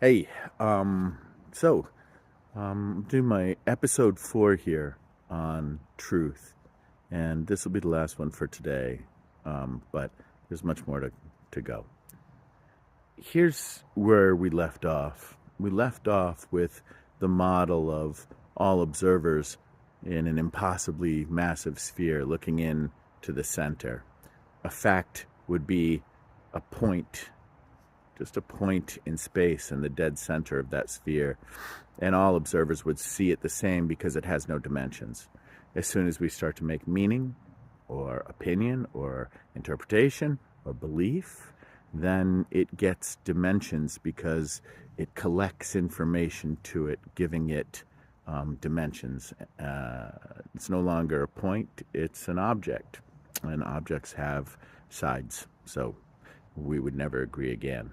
Hey, um, so, do my episode 4 here on truth, and this will be the last one for today, but there's much more to go. Here's where we left off. We left off with the model of all observers in an impossibly massive sphere looking in to the center. A fact would be a point, just a point in space in the dead center of that sphere, and all observers would see it the same because it has no dimensions. As soon as we start to make meaning or opinion or interpretation or belief, then it gets dimensions because it collects information to it, giving it dimensions. It's no longer a point, it's an object, and objects have sides, so we would never agree again.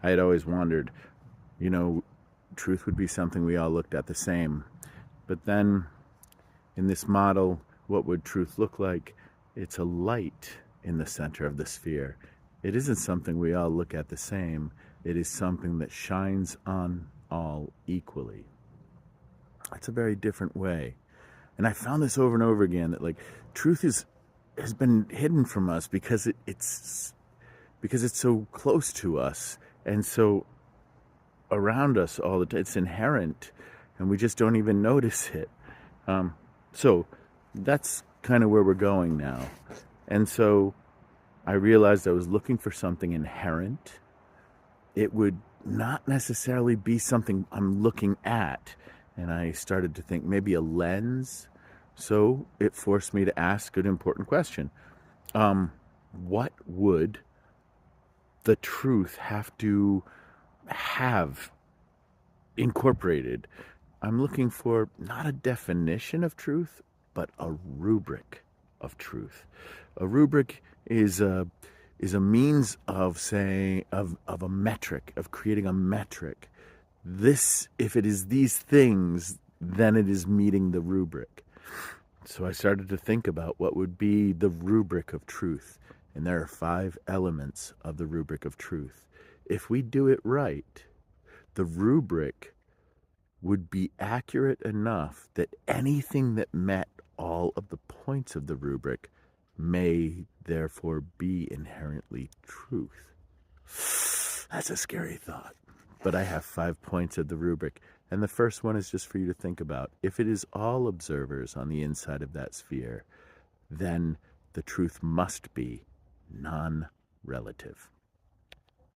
I had always wondered, truth would be something we all looked at the same. But then, in this model, what would truth look like? It's a light in the center of the sphere. It isn't something we all look at the same. It is something that shines on all equally. It's a very different way. And I found this over and over again, that truth has been hidden from us because it's so close to us and so around us all the time. It's inherent, and we just don't even notice it. So that's kind of where we're going now. And so I realized I was looking for something inherent. It would not necessarily be something I'm looking at. And I started to think maybe a lens. So it forced me to ask an important question. What would the truth have to have incorporated? I'm looking for not a definition of truth, but a rubric of truth. A rubric is a means of saying of a metric, of creating a metric. This, if it is these things, then it is meeting the rubric. So I started to think about what would be the rubric of truth. And there are 5 elements of the rubric of truth. If we do it right, the rubric would be accurate enough that anything that met all of the points of the rubric may therefore be inherently truth. That's a scary thought. But I have 5 points of the rubric. And the first one is just for you to think about. If it is all observers on the inside of that sphere, then the truth must be non-relative.